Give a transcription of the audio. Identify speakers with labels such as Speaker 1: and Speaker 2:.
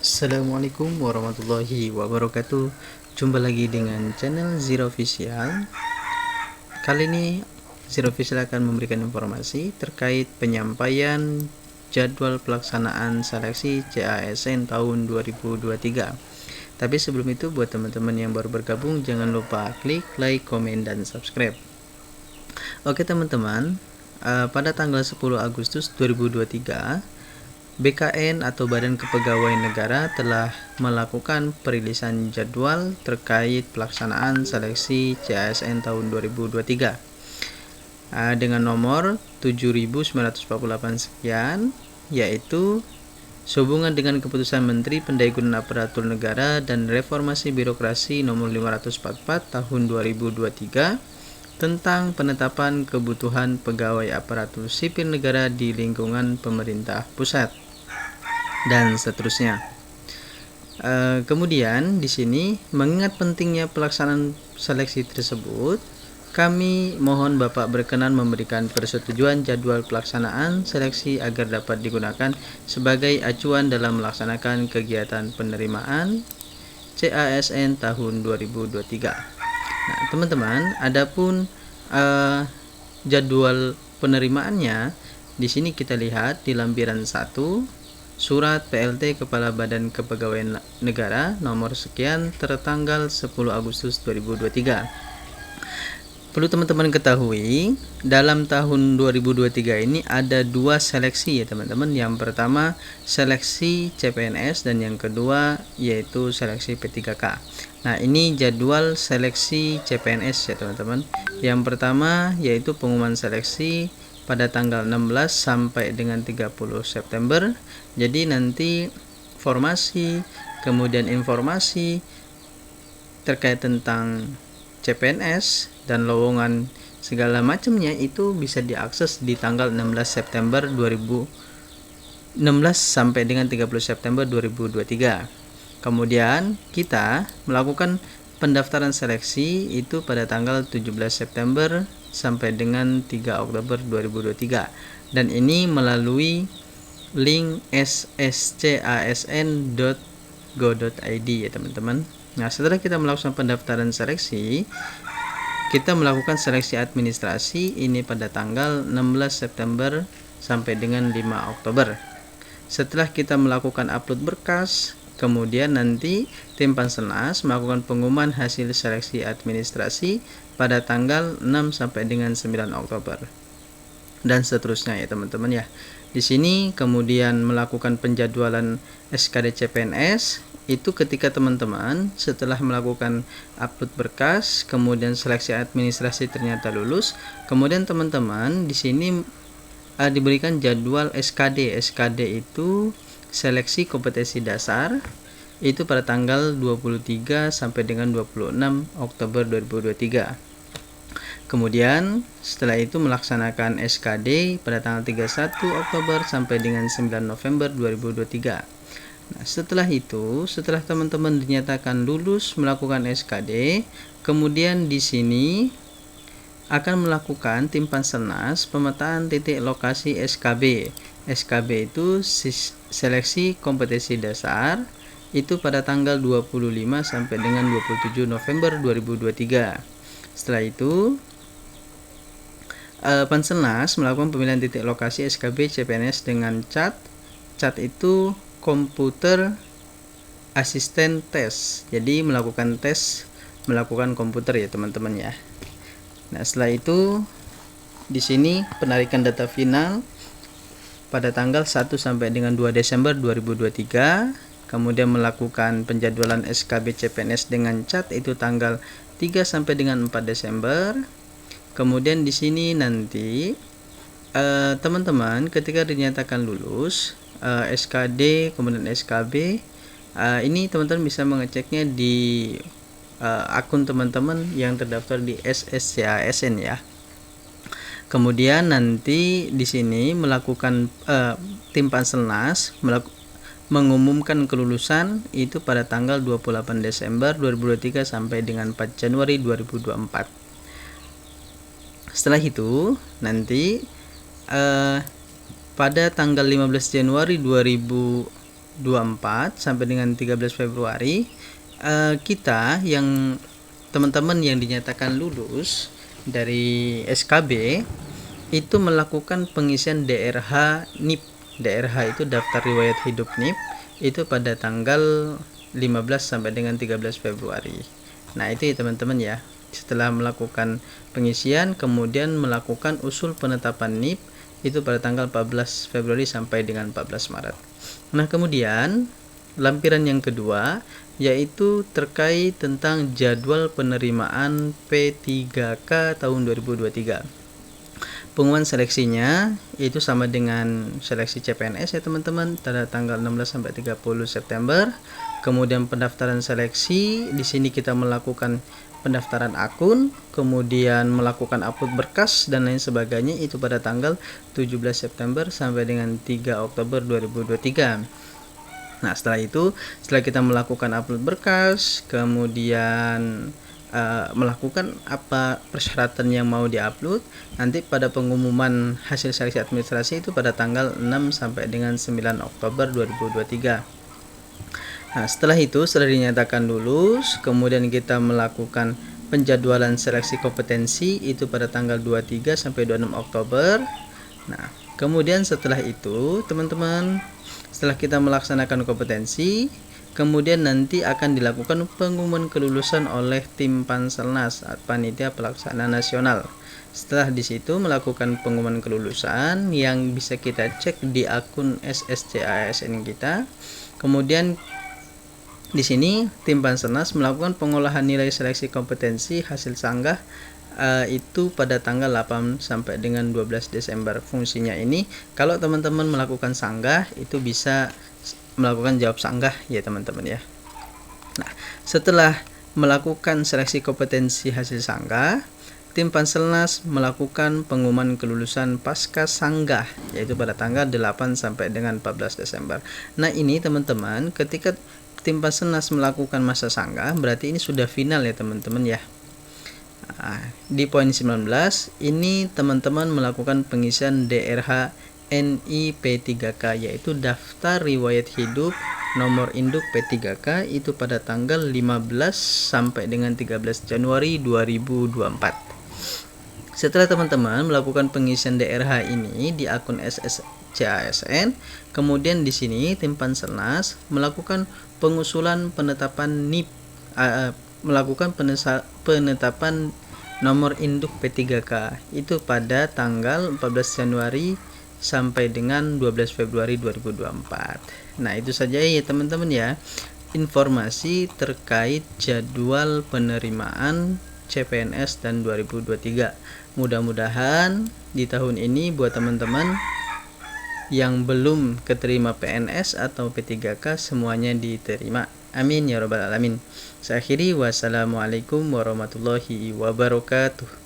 Speaker 1: Assalamualaikum warahmatullahi wabarakatuh. Jumpa lagi dengan channel Zero Official. Kali ini Zero Official akan memberikan informasi terkait penyampaian jadwal pelaksanaan seleksi CASN tahun 2023. Tapi sebelum itu, buat teman-teman yang baru bergabung, jangan lupa klik like, komen, dan subscribe. Oke teman-teman, pada tanggal 10 Agustus 2023, BKN atau Badan Kepegawaian Negara telah melakukan perilisan jadwal terkait pelaksanaan seleksi CASN tahun 2023 dengan nomor 7948 sekian, yaitu sehubungan dengan keputusan Menteri Pendayagunaan Aparatur Negara dan Reformasi Birokrasi nomor 544 tahun 2023 tentang penetapan kebutuhan pegawai aparatur sipil negara di lingkungan pemerintah pusat dan seterusnya. Kemudian di sini, mengingat pentingnya pelaksanaan seleksi tersebut, kami mohon Bapak berkenan memberikan persetujuan jadwal pelaksanaan seleksi agar dapat digunakan sebagai acuan dalam melaksanakan kegiatan penerimaan CASN tahun 2023. Nah, teman-teman, adapun jadwal penerimaannya di sini kita lihat di lampiran 1, Surat PLT Kepala Badan Kepegawaian Negara nomor sekian tertanggal 10 Agustus 2023. Perlu teman-teman ketahui, dalam tahun 2023 ini ada dua seleksi ya teman-teman. Yang pertama seleksi CPNS dan yang kedua yaitu seleksi P3K. Nah, ini jadwal seleksi CPNS ya teman-teman. Yang pertama yaitu pengumuman seleksi pada tanggal 16 sampai dengan 30 September. Jadi nanti formasi, kemudian informasi terkait tentang CPNS dan lowongan segala macamnya itu bisa diakses di tanggal 16 September 2016 sampai dengan 30 September 2023. Kemudian kita melakukan pendaftaran seleksi itu pada tanggal 17 September sampai dengan 3 Oktober 2023, dan ini melalui link sscasn.go.id ya teman-teman. Nah, setelah kita melakukan pendaftaran seleksi, kita melakukan seleksi administrasi ini pada tanggal 16 September sampai dengan 5 Oktober. Setelah kita melakukan upload berkas, kemudian nanti tim Panselnas melakukan pengumuman hasil seleksi administrasi pada tanggal 6 sampai dengan 9 Oktober. Dan seterusnya ya teman-teman ya. Di sini kemudian melakukan penjadwalan SKD CPNS itu ketika teman-teman setelah melakukan upload berkas, kemudian seleksi administrasi ternyata lulus, kemudian teman-teman di sini diberikan jadwal SKD. SKD itu seleksi kompetensi dasar itu pada tanggal 23 sampai dengan 26 Oktober 2023. Kemudian setelah itu melaksanakan SKD pada tanggal 31 Oktober sampai dengan 9 November 2023. Nah, setelah itu, setelah teman-teman dinyatakan lulus melakukan SKD, kemudian di sini akan melakukan tim Panselnas pemetaan titik lokasi SKB. SKB itu seleksi kompetensi dasar itu pada tanggal 25 sampai dengan 27 November 2023. Setelah itu Panselnas melakukan pemilihan titik lokasi SKB CPNS dengan CAT. CAT itu komputer asisten tes. Jadi melakukan tes melakukan komputer ya teman-teman ya. Nah, setelah itu di sini penarikan data final pada tanggal 1 sampai dengan 2 Desember 2023. Kemudian melakukan penjadwalan SKB CPNS dengan CAT itu tanggal 3 sampai dengan 4 Desember. Kemudian di sini nanti teman-teman ketika dinyatakan lulus SKD kemudian SKB ini teman-teman bisa mengeceknya di akun teman-teman yang terdaftar di SSCASN ya. Kemudian nanti di sini melakukan tim Panselnas mengumumkan kelulusan itu pada tanggal 28 Desember 2023 sampai dengan 4 Januari 2024. Setelah itu nanti pada tanggal 15 Januari 2024 24 sampai dengan 13 Februari kita yang teman-teman yang dinyatakan lulus dari SKB itu melakukan pengisian DRH NIP. DRH itu daftar riwayat hidup NIP itu pada tanggal 15 sampai dengan 13 Februari. Nah, itu ya teman-teman ya. Setelah melakukan pengisian kemudian melakukan usul penetapan NIP itu pada tanggal 14 Februari sampai dengan 14 Maret. Nah, kemudian lampiran yang kedua yaitu terkait tentang jadwal penerimaan P3K tahun 2023. Pengumuman seleksinya itu sama dengan seleksi CPNS ya teman-teman, pada tanggal 16 sampai 30 September. Kemudian pendaftaran seleksi, di sini kita melakukan pendaftaran akun, kemudian melakukan upload berkas dan lain sebagainya itu pada tanggal 17 September sampai dengan 3 Oktober 2023. Nah, setelah kita melakukan upload berkas, kemudian melakukan apa persyaratan yang mau diupload, nanti pada pengumuman hasil seleksi administrasi itu pada tanggal 6 sampai dengan 9 Oktober 2023. Nah, setelah dinyatakan lulus, kemudian kita melakukan penjadwalan seleksi kompetensi itu pada tanggal 23 sampai 26 Oktober. Nah, kemudian setelah itu teman-teman, setelah kita melaksanakan kompetensi, kemudian nanti akan dilakukan pengumuman kelulusan oleh tim Panselnas, Panitia Pelaksana Nasional. Setelah di situ melakukan pengumuman kelulusan yang bisa kita cek di akun SSCASN kita. Kemudian di sini tim Panselnas melakukan pengolahan nilai seleksi kompetensi hasil sanggah itu pada tanggal 8 sampai dengan 12 Desember. Fungsinya ini kalau teman-teman melakukan sanggah itu bisa melakukan jawab sanggah ya teman-teman ya. Nah, setelah melakukan seleksi kompetensi hasil sanggah, tim Panselnas melakukan pengumuman kelulusan pasca sanggah yaitu pada tanggal 8 sampai dengan 14 Desember. Nah, ini teman-teman ketika tim Panselnas melakukan masa sanggah berarti ini sudah final ya teman-teman ya. Nah, di poin 19 ini teman-teman melakukan pengisian DRH NI P3K yaitu daftar riwayat hidup nomor induk P3K itu pada tanggal 15 sampai dengan 13 Januari 2024. Setelah teman-teman melakukan pengisian DRH ini di akun SSCASN, kemudian di sini tim Panselnas melakukan pengusulan penetapan NIP, melakukan penetapan nomor induk P3K itu pada tanggal 14 Januari sampai dengan 12 Februari 2024. Nah, itu saja ya teman-teman ya, informasi terkait jadwal penerimaan CPNS dan 2023. Mudah-mudahan di tahun ini buat teman-teman yang belum keterima PNS atau P3K semuanya diterima. Amin ya rabbal alamin. Saya akhiri, wassalamualaikum warahmatullahi wabarakatuh.